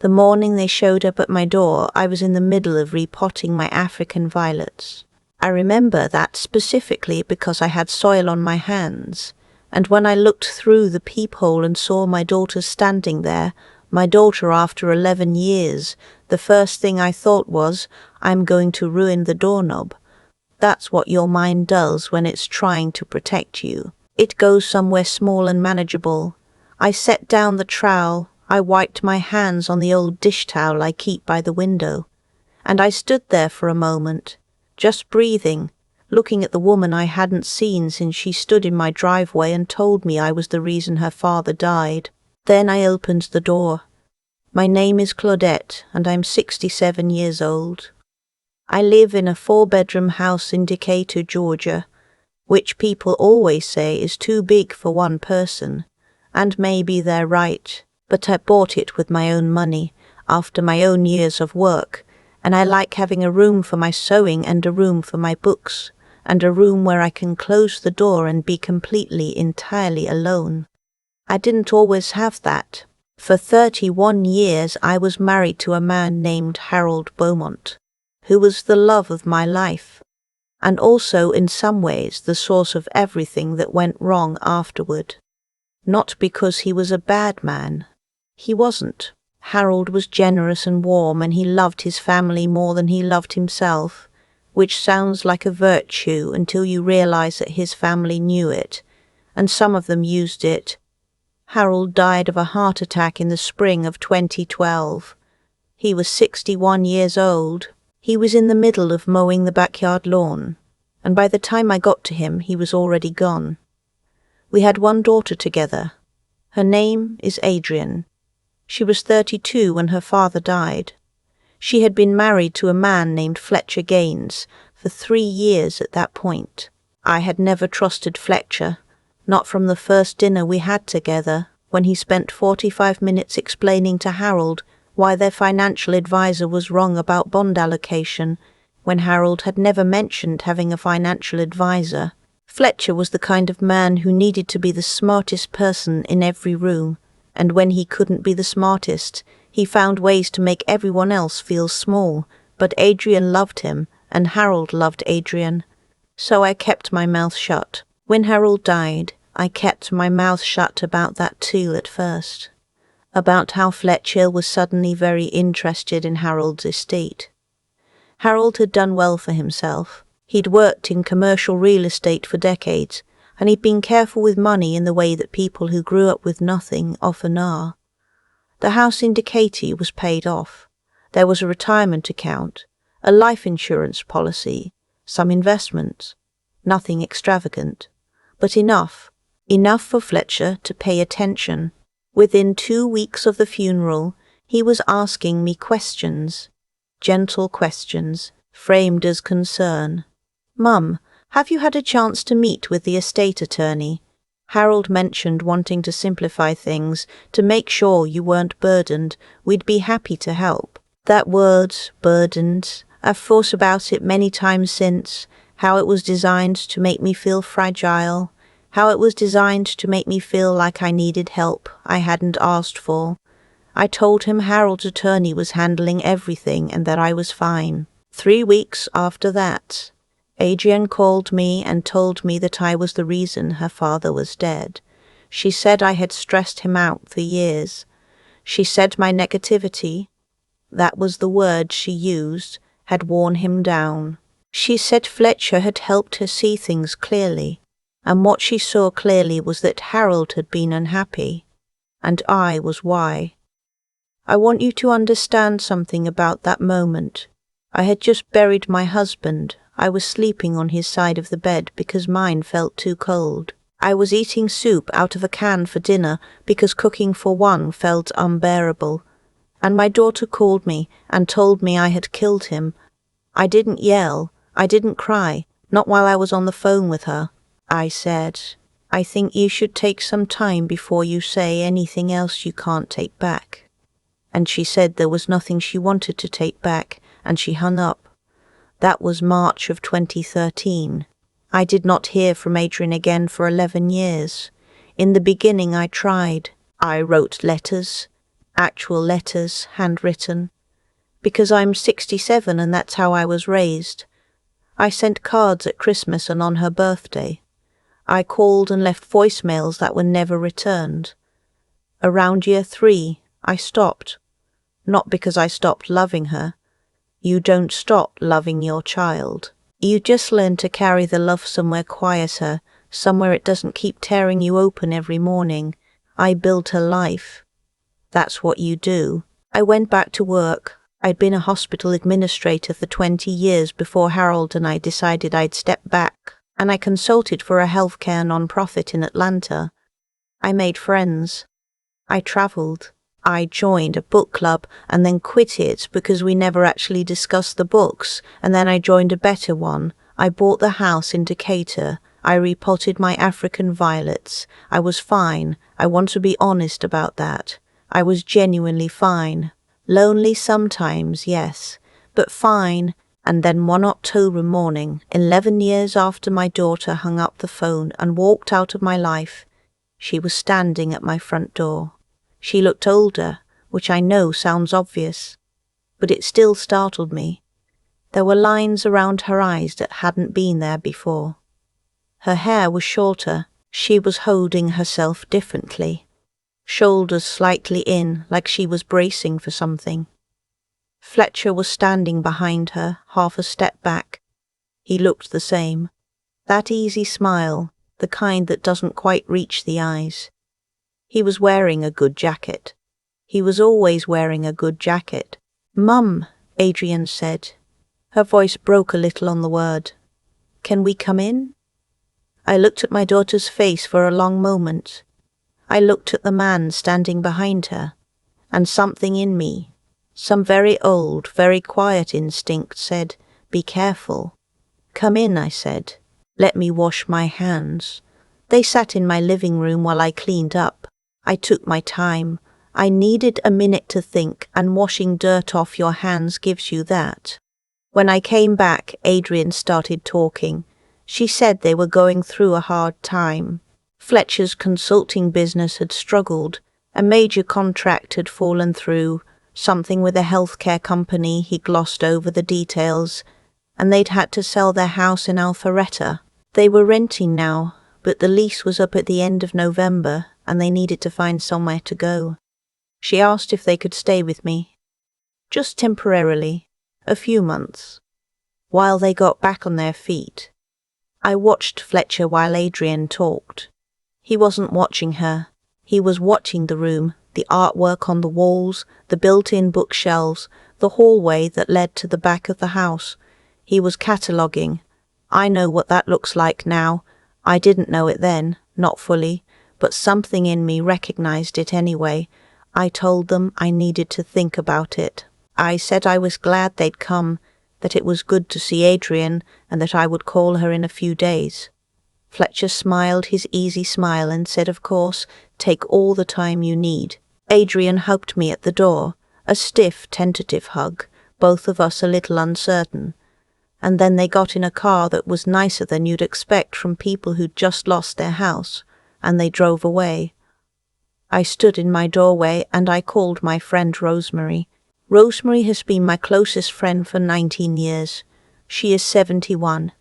The morning they showed up at my door, I was in the middle of repotting my African violets. I remember that specifically because I had soil on my hands, and when I looked through the peephole and saw my daughter standing there, my daughter after 11 years, the first thing I thought was, I'm going to ruin the doorknob. That's what your mind does when it's trying to protect you. It goes somewhere small and manageable. I set down the trowel, I wiped my hands on the old dish towel I keep by the window, and I stood there for a moment, just breathing, looking at the woman I hadn't seen since she stood in my driveway and told me I was the reason her father died. Then I opened the door. My name is Claudette, and I'm 67 years old. I live in a 4-bedroom house in Decatur, Georgia, which people always say is too big for one person, and maybe they're right, but I bought it with my own money, after my own years of work, and I like having a room for my sewing and a room for my books, and a room where I can close the door and be entirely alone. I didn't always have that. For 31 years I was married to a man named Harold Beaumont, who was the love of my life, and also in some ways the source of everything that went wrong afterward. Not because he was a bad man. He wasn't. Harold was generous and warm, and he loved his family more than he loved himself, which sounds like a virtue until you realize that his family knew it, and some of them used it. Harold died of a heart attack in the spring of 2012. He was 61 years old. He was in the middle of mowing the backyard lawn, and by the time I got to him, he was already gone. We had one daughter together. Her name is Adrian. She was 32 when her father died. She had been married to a man named Fletcher Gaines for 3 years at that point. I had never trusted Fletcher, not from the first dinner we had together, when he spent 45 minutes explaining to Harold why their financial advisor was wrong about bond allocation, when Harold had never mentioned having a financial advisor. Fletcher was the kind of man who needed to be the smartest person in every room, and when he couldn't be the smartest, he found ways to make everyone else feel small. But Adrian loved him, and Harold loved Adrian. So I kept my mouth shut. When Harold died, I kept my mouth shut about that too at first. About how Fletcher was suddenly very interested in Harold's estate. Harold had done well for himself. He'd worked in commercial real estate for decades, and he'd been careful with money in the way that people who grew up with nothing often are. The house in Decatur was paid off. There was a retirement account, a life insurance policy, some investments. Nothing extravagant, but enough for Fletcher to pay attention. Within 2 weeks of the funeral, he was asking me questions, gentle questions, framed as concern. "Mum, have you had a chance to meet with the estate attorney? Harold mentioned wanting to simplify things, to make sure you weren't burdened. We'd be happy to help." That word, burdened, I've thought about it many times since, how it was designed to make me feel fragile, how it was designed to make me feel like I needed help I hadn't asked for. I told him Harold's attorney was handling everything and that I was fine. 3 weeks after that, Adrian called me and told me that I was the reason her father was dead. She said I had stressed him out for years. She said my negativity, that was the word she used, had worn him down. She said Fletcher had helped her see things clearly, and what she saw clearly was that Harold had been unhappy, and I was why. I want you to understand something about that moment. I had just buried my husband. I was sleeping on his side of the bed because mine felt too cold. I was eating soup out of a can for dinner because cooking for one felt unbearable. And my daughter called me and told me I had killed him. I didn't yell. I didn't cry, not while I was on the phone with her. I said, "I think you should take some time before you say anything else you can't take back." And she said there was nothing she wanted to take back, and she hung up. That was March of 2013. I did not hear from Adrian again for 11 years. In the beginning I tried. I wrote letters. actual letters, handwritten. Because I'm 67 and that's how I was raised. I sent cards at Christmas and on her birthday. I called and left voicemails that were never returned. Around year 3, I stopped. Not because I stopped loving her. You don't stop loving your child. You just learn to carry the love somewhere quieter, somewhere it doesn't keep tearing you open every morning. I built her life. That's what you do. I went back to work. I'd been a hospital administrator for 20 years before Harold and I decided I'd step back, and I consulted for a healthcare nonprofit in Atlanta. I made friends. I traveled. I joined a book club and then quit it because we never actually discussed the books, and then I joined a better one. I bought the house in Decatur. I repotted my African violets. I was fine. I want to be honest about that. I was genuinely fine. Lonely sometimes, yes, but fine. And then one October morning, 11 years after my daughter hung up the phone and walked out of my life, she was standing at my front door. She looked older, which I know sounds obvious, but it still startled me. There were lines around her eyes that hadn't been there before. Her hair was shorter. She was holding herself differently. Shoulders slightly in, like she was bracing for something. Fletcher was standing behind her, half a step back. He looked the same. That easy smile, the kind that doesn't quite reach the eyes. He was wearing a good jacket. He was always wearing a good jacket. "Mum," Adrian said. Her voice broke a little on the word. "Can we come in?" I looked at my daughter's face for a long moment. I looked at the man standing behind her, and something in me, some very old, very quiet instinct said, "Be careful." "Come in," I said. "Let me wash my hands." They sat in my living room while I cleaned up. I took my time. I needed a minute to think, and washing dirt off your hands gives you that. When I came back, Adrian started talking. She said they were going through a hard time. Fletcher's consulting business had struggled. A major contract had fallen through, something with a healthcare company. He glossed over the details, and they'd had to sell their house in Alpharetta. They were renting now, but the lease was up at the end of November, and they needed to find somewhere to go. She asked if they could stay with me. Just temporarily, a few months, while they got back on their feet. I watched Fletcher while Adrian talked. He wasn't watching her. He was watching the room, the artwork on the walls, the built-in bookshelves, the hallway that led to the back of the house. He was cataloguing. I know what that looks like now. I didn't know it then, not fully, but something in me recognized it anyway. I told them I needed to think about it. I said I was glad they'd come, that it was good to see Adrian, and that I would call her in a few days. Fletcher smiled his easy smile and said, "Of course, take all the time you need." Adrian hugged me at the door, a stiff, tentative hug, both of us a little uncertain. And then they got in a car that was nicer than you'd expect from people who'd just lost their house, and they drove away. I stood in my doorway and I called my friend Rosemary. Rosemary has been my closest friend for 19 years. She is 71.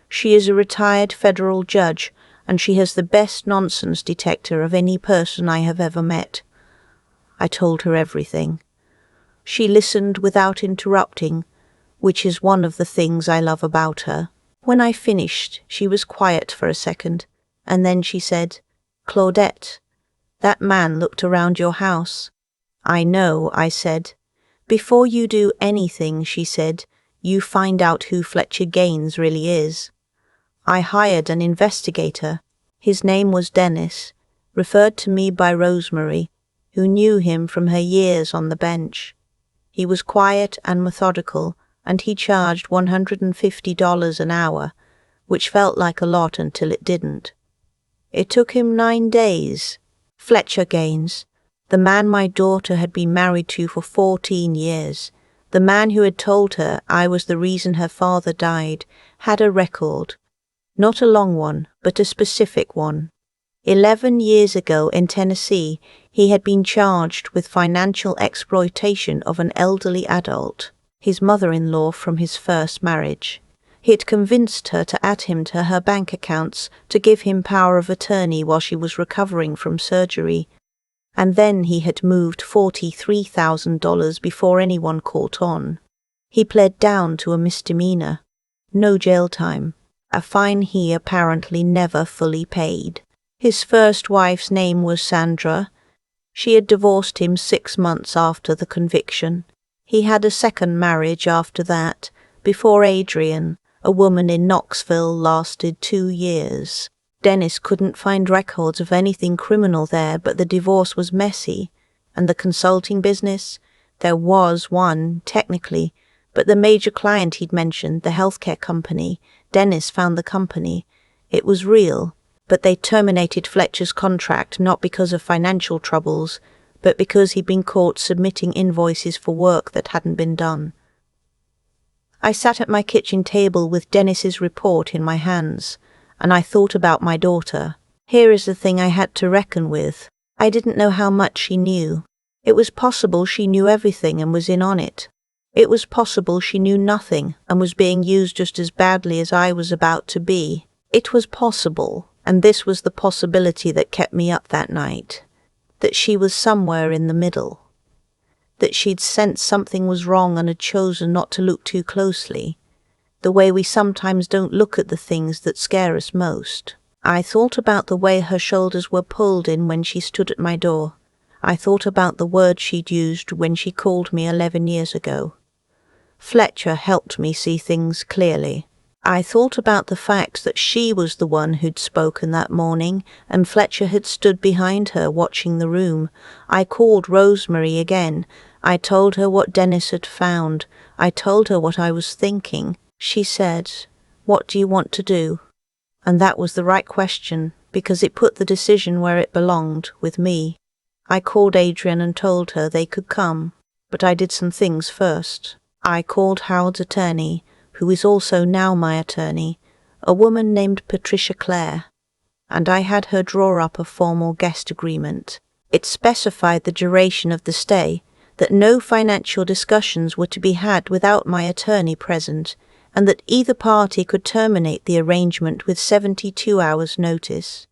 She is a retired federal judge, and she has the best nonsense detector of any person I have ever met. I told her everything. She listened without interrupting, which is one of the things I love about her. When I finished, she was quiet for a second, and then she said, "Claudette, that man looked around your house." "I know," I said. "Before you do anything," she said, "you find out who Fletcher Gaines really is." I hired an investigator. His name was Dennis, referred to me by Rosemary, who knew him from her years on the bench. He was quiet and methodical, and he charged $150 an hour, which felt like a lot until it didn't. It took him 9 days. Fletcher Gaines, the man my daughter had been married to for 14 years, the man who had told her I was the reason her father died, had a record. Not a long one, but a specific one. 11 years ago in Tennessee, he had been charged with financial exploitation of an elderly adult, his mother-in-law from his first marriage. He had convinced her to add him to her bank accounts to give him power of attorney while she was recovering from surgery. And then he had moved $43,000 before anyone caught on. He pled down to a misdemeanor. No jail time. A fine he apparently never fully paid. His first wife's name was Sandra. She had divorced him 6 months after the conviction. He had a second marriage after that, before Adrian, a woman in Knoxville, lasted 2 years. Dennis couldn't find records of anything criminal there, but the divorce was messy. And the consulting business? There was one, technically, but the major client he'd mentioned, the healthcare company, Dennis found the company. It was real, but they terminated Fletcher's contract not because of financial troubles, but because he'd been caught submitting invoices for work that hadn't been done. I sat at my kitchen table with Dennis's report in my hands, and I thought about my daughter. Here is the thing I had to reckon with. I didn't know how much she knew. It was possible she knew everything and was in on it. It was possible she knew nothing and was being used just as badly as I was about to be. It was possible, and this was the possibility that kept me up that night, that she was somewhere in the middle. That she'd sensed something was wrong and had chosen not to look too closely, the way we sometimes don't look at the things that scare us most. I thought about the way her shoulders were pulled in when she stood at my door. I thought about the words she'd used when she called me 11 years ago. Fletcher helped me see things clearly. I thought about the fact that she was the one who'd spoken that morning, and Fletcher had stood behind her watching the room. I called Rosemary again. I told her what Dennis had found. I told her what I was thinking. She said, "What do you want to do?" And that was the right question, because it put the decision where it belonged, with me. I called Adrian and told her they could come, but I did some things first. I called Harold's attorney, who is also now my attorney, a woman named Patricia Clare, and I had her draw up a formal guest agreement. It specified the duration of the stay, that no financial discussions were to be had without my attorney present, and that either party could terminate the arrangement with 72 hours' notice.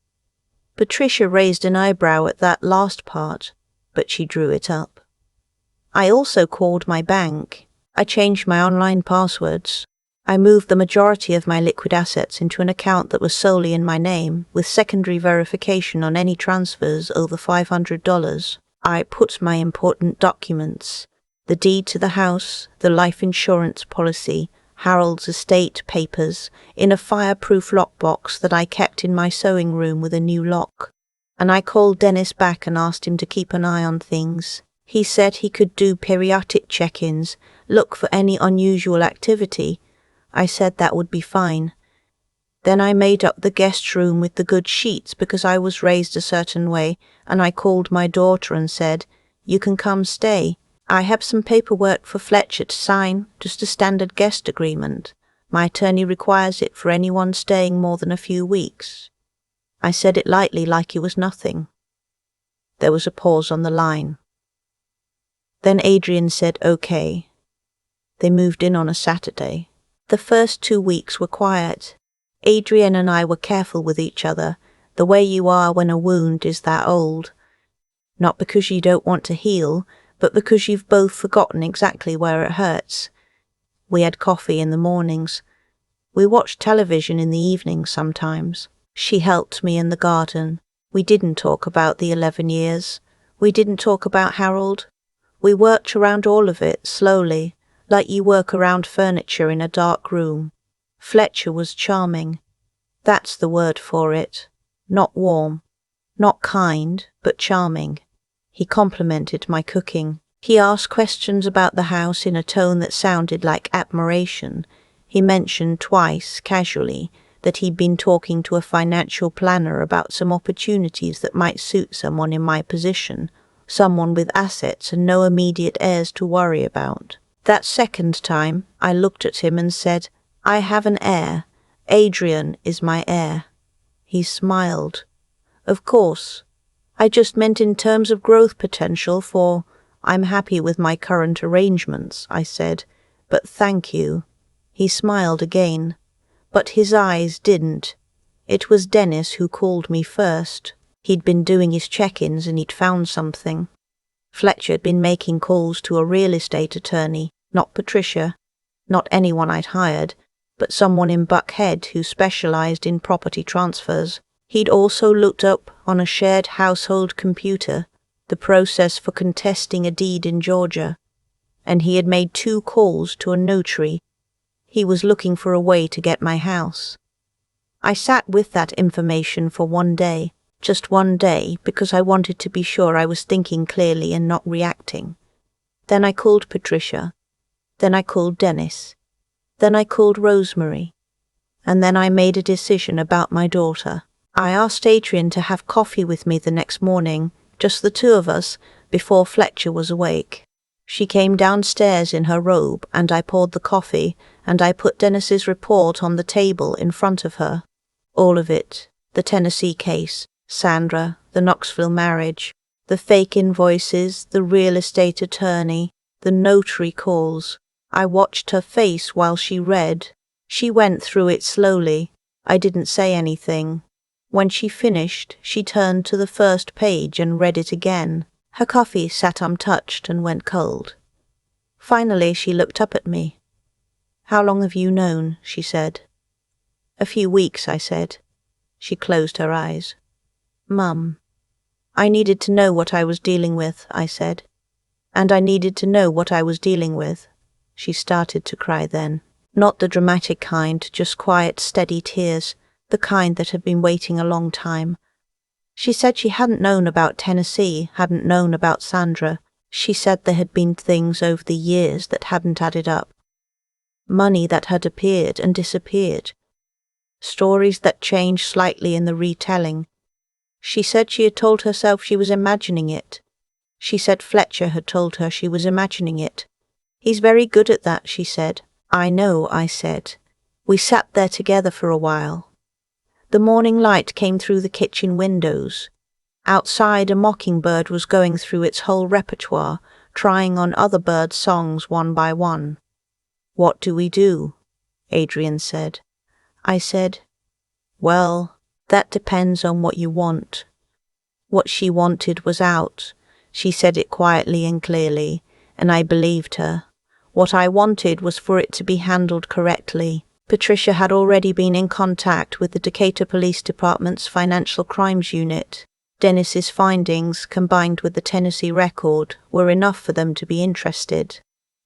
Patricia raised an eyebrow at that last part, but she drew it up. I also called my bank. I changed my online passwords. I moved the majority of my liquid assets into an account that was solely in my name, with secondary verification on any transfers over $500. I put my important documents, the deed to the house, the life insurance policy, Harold's estate papers, in a fireproof lockbox that I kept in my sewing room with a new lock. And I called Dennis back and asked him to keep an eye on things. He said he could do periodic check-ins, look for any unusual activity. I said that would be fine. Then I made up the guest room with the good sheets because I was raised a certain way, and I called my daughter and said, "You can come stay. I have some paperwork for Fletcher to sign, just a standard guest agreement. My attorney requires it for anyone staying more than a few weeks." I said it lightly, like it was nothing. There was a pause on the line. Then Adrian said, "Okay." They moved in on a Saturday. The first 2 weeks were quiet. Adrian and I were careful with each other, the way you are when a wound is that old. Not because you don't want to heal, but because you've both forgotten exactly where it hurts. We had coffee in the mornings. We watched television in the evenings sometimes. She helped me in the garden. We didn't talk about the 11 years. We didn't talk about Harold. We worked around all of it, slowly, like you work around furniture in a dark room. Fletcher was charming. That's the word for it. Not warm, not kind, but charming. He complimented my cooking. He asked questions about the house in a tone that sounded like admiration. He mentioned twice, casually, that he'd been talking to a financial planner about some opportunities that might suit someone in my position, someone with assets and no immediate heirs to worry about. That second time, I looked at him and said, "I have an heir. Adrian is my heir." He smiled. Of course. I just meant in terms of growth potential for, I'm happy with my current arrangements, I said. But thank you. He smiled again. But his eyes didn't. It was Dennis who called me first. He'd been doing his check-ins and he'd found something. Fletcher had been making calls to a real estate attorney, not Patricia, not anyone I'd hired, but someone in Buckhead who specialized in property transfers. He'd also looked up on a shared household computer the process for contesting a deed in Georgia, and he had made 2 calls to a notary. He was looking for a way to get my house. I sat with that information for 1 day, just 1 day, because I wanted to be sure I was thinking clearly and not reacting. Then I called Patricia. Then I called Dennis. Then I called Rosemary. And then I made a decision about my daughter. I asked Adrian to have coffee with me the next morning, just the 2 of us, before Fletcher was awake. She came downstairs in her robe, and I poured the coffee, and I put Dennis's report on the table in front of her. All of it. The Tennessee case, Sandra, the Knoxville marriage, the fake invoices, the real estate attorney, the notary calls. I watched her face while she read. She went through it slowly. I didn't say anything. When she finished, she turned to the first page and read it again. Her coffee sat untouched and went cold. Finally, she looked up at me. "How long have you known?" she said. "A few weeks," I said. She closed her eyes. "Mum, I needed to know what I was dealing with," I said. "And I needed to know what I was dealing with." She started to cry then. Not the dramatic kind, just quiet, steady tears, the kind that had been waiting a long time. She said she hadn't known about Tennessee, hadn't known about Sandra. She said there had been things over the years that hadn't added up. Money that had appeared and disappeared. Stories that changed slightly in the retelling. She said she had told herself she was imagining it. She said Fletcher had told her she was imagining it. "He's very good at that," she said. "I know," I said. We sat there together for a while. The morning light came through the kitchen windows. Outside, a mockingbird was going through its whole repertoire, trying on other birds' songs one by one. "What do we do?" Adrian said. I said, "Well, that depends on what you want." What she wanted was out. She said it quietly and clearly, and I believed her. What I wanted was for it to be handled correctly. Patricia had already been in contact with the Decatur Police Department's Financial Crimes Unit. Dennis's findings, combined with the Tennessee record, were enough for them to be interested.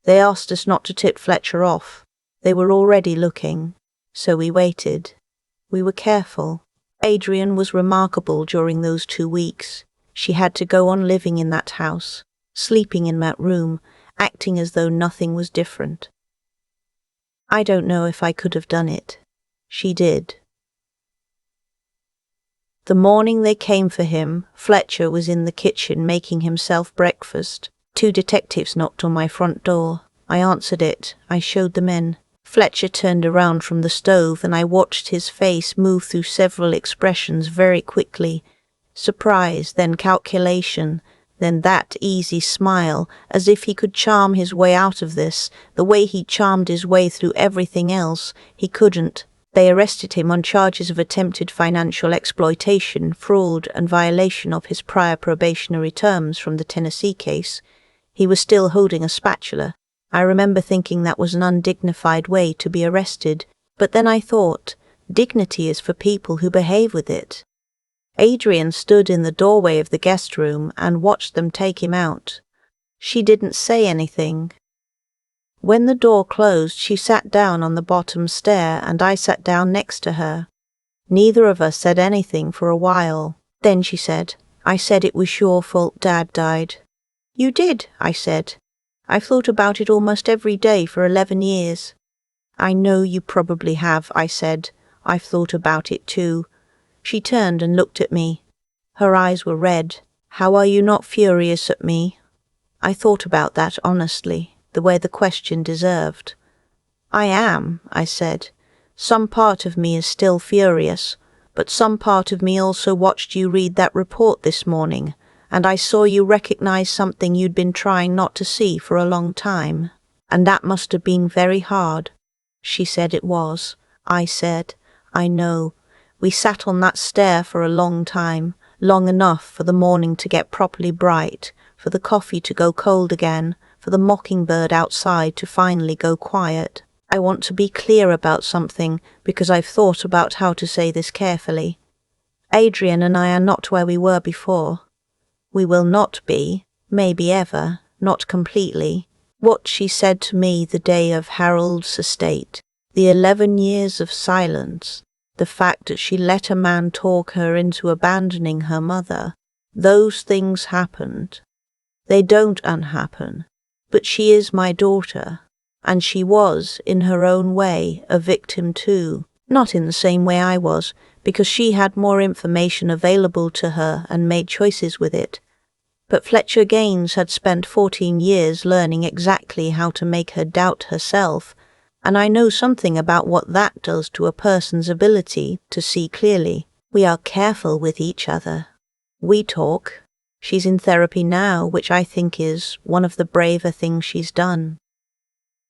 They asked us not to tip Fletcher off. They were already looking. So we waited. We were careful. Adrian was remarkable during those 2 weeks. She had to go on living in that house, sleeping in that room, acting as though nothing was different. I don't know if I could have done it. She did. The morning they came for him, Fletcher was in the kitchen making himself breakfast. 2 detectives knocked on my front door. I answered it. I showed them in. Fletcher turned around from the stove, and I watched his face move through several expressions very quickly. Surprise, then calculation, then that easy smile, as if he could charm his way out of this, the way he charmed his way through everything else. He couldn't. They arrested him on charges of attempted financial exploitation, fraud, and violation of his prior probationary terms from the Tennessee case. He was still holding a spatula. I remember thinking that was an undignified way to be arrested, but then I thought, dignity is for people who behave with it. Adrian stood in the doorway of the guest room and watched them take him out. She didn't say anything. When the door closed, she sat down on the bottom stair, and I sat down next to her. Neither of us said anything for a while. Then she said, "I said it was your fault Dad died." "You did," I said. "I've thought about it almost every day for 11 years. "I know you probably have," I said. "I've thought about it too." She turned and looked at me. Her eyes were red. "How are you not furious at me?" I thought about that honestly, the way the question deserved. "I am," I said. "Some part of me is still furious. but some part of me also watched you read that report this morning, and I saw you recognize something you'd been trying not to see for a long time. And that must have been very hard." She said it was. I said, "I know. We sat on that stair for a long time, long enough for the morning to get properly bright, for the coffee to go cold again, for the mockingbird outside to finally go quiet. I want to be clear about something, because I've thought about how to say this carefully. Adrian and I are not where we were before. We will not be, maybe ever, not completely. What she said to me the day of Harold's estate, the 11 years of silence, the fact that she let a man talk her into abandoning her mother, those things happened. They don't unhappen, but she is my daughter, and she was, in her own way, a victim too. Not in the same way I was, because she had more information available to her and made choices with it. But Fletcher Gaines had spent 14 years learning exactly how to make her doubt herself, and I know something about what that does to a person's ability to see clearly. We are careful with each other. We talk. She's in therapy now, which I think is one of the braver things she's done.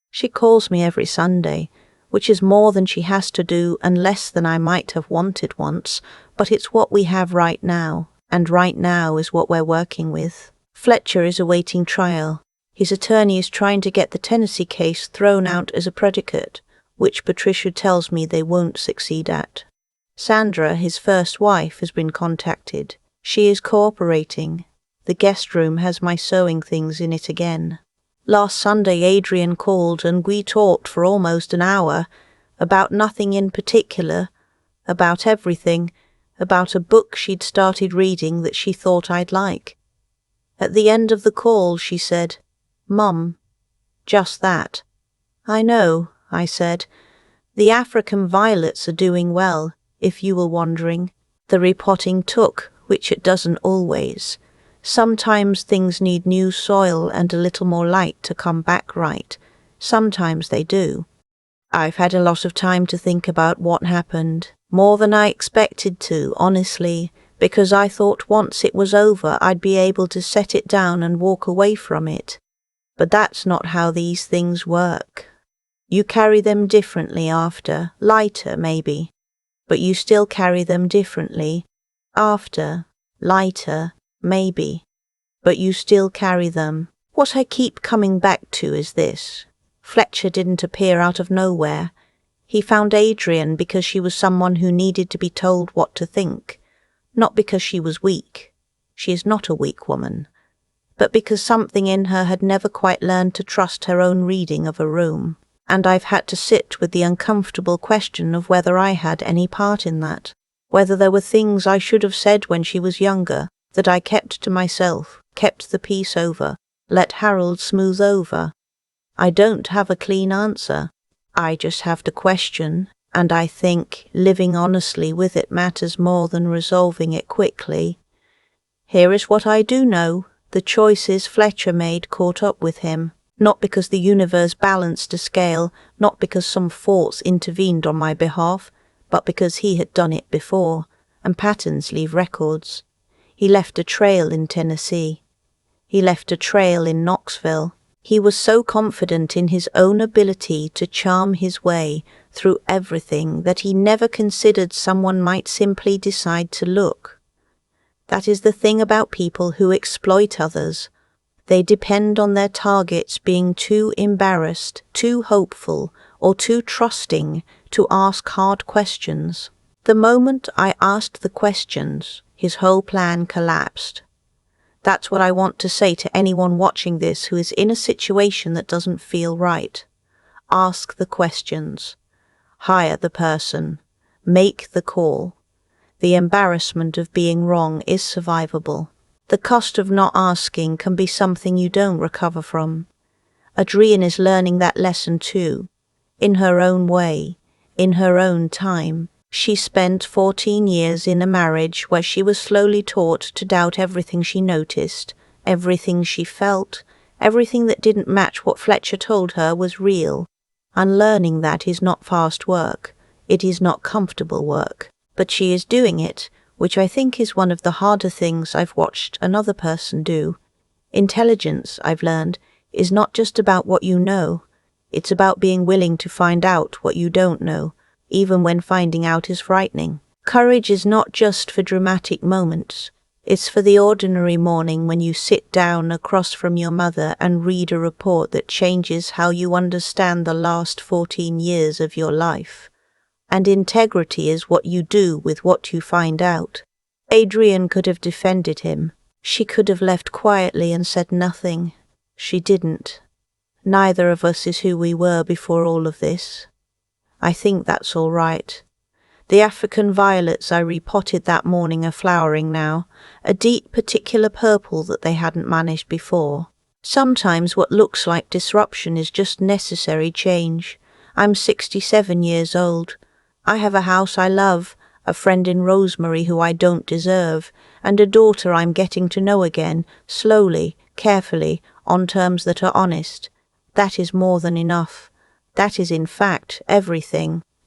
She calls me every Sunday, which is more than she has to do and less than I might have wanted once, but it's what we have right now, and right now is what we're working with. Fletcher is awaiting trial. His attorney is trying to get the Tennessee case thrown out as a predicate, which Patricia tells me they won't succeed at. Sandra, his first wife, has been contacted. She is cooperating. The guest room has my sewing things in it again. Last Sunday Adrian called and we talked for almost an hour, about nothing in particular, about everything, about a book she'd started reading that she thought I'd like. At the end of the call she said, "Mum." Just that. "I know," I said. "The African violets are doing well, if you were wondering. The repotting took, which it doesn't always. Sometimes things need new soil and a little more light to come back right. Sometimes they do. I've had a lot of time to think about what happened, more than I expected to, honestly, because I thought once it was over I'd be able to set it down and walk away from it. But that's not how these things work. You carry them differently after, lighter maybe, but you still carry them differently. After, lighter, maybe, but you still carry them. What I keep coming back to is this. Fletcher didn't appear out of nowhere. He found Adrian because she was someone who needed to be told what to think, not because she was weak. She is not a weak woman, but because something in her had never quite learned to trust her own reading of a room. And I've had to sit with the uncomfortable question of whether I had any part in that, whether there were things I should have said when she was younger that I kept to myself, kept the peace over, let Harold smooth over. I don't have a clean answer. I just have the question, and I think living honestly with it matters more than resolving it quickly. Here is what I do know. The choices Fletcher made caught up with him, not because the universe balanced a scale, not because some force intervened on my behalf, but because he had done it before, and patterns leave records. He left a trail in Tennessee. He left a trail in Knoxville. He was so confident in his own ability to charm his way through everything that he never considered someone might simply decide to look. That is the thing about people who exploit others. They depend on their targets being too embarrassed, too hopeful, or too trusting to ask hard questions. The moment I asked the questions, his whole plan collapsed. That's what I want to say to anyone watching this who is in a situation that doesn't feel right. Ask the questions. Hire the person. Make the call. The embarrassment of being wrong is survivable. The cost of not asking can be something you don't recover from. Adrienne is learning that lesson too, in her own way, in her own time. She spent 14 years in a marriage where she was slowly taught to doubt everything she noticed, everything she felt, everything that didn't match what Fletcher told her was real. Unlearning that is not fast work. It is not comfortable work. But she is doing it, which I think is one of the harder things I've watched another person do. Intelligence, I've learned, is not just about what you know. It's about being willing to find out what you don't know, even when finding out is frightening. Courage is not just for dramatic moments. It's for the ordinary morning when you sit down across from your mother and read a report that changes how you understand the last 14 years of your life. And integrity is what you do with what you find out. Adrian could have defended him. She could have left quietly and said nothing. She didn't. Neither of us is who we were before all of this. I think that's all right. The African violets I repotted that morning are flowering now, a deep particular purple that they hadn't managed before. Sometimes what looks like disruption is just necessary change. I'm 67 years old. I have a house I love, a friend in Rosemary who I don't deserve, and a daughter I'm getting to know again, slowly, carefully, on terms that are honest. That is more than enough. That is in fact everything.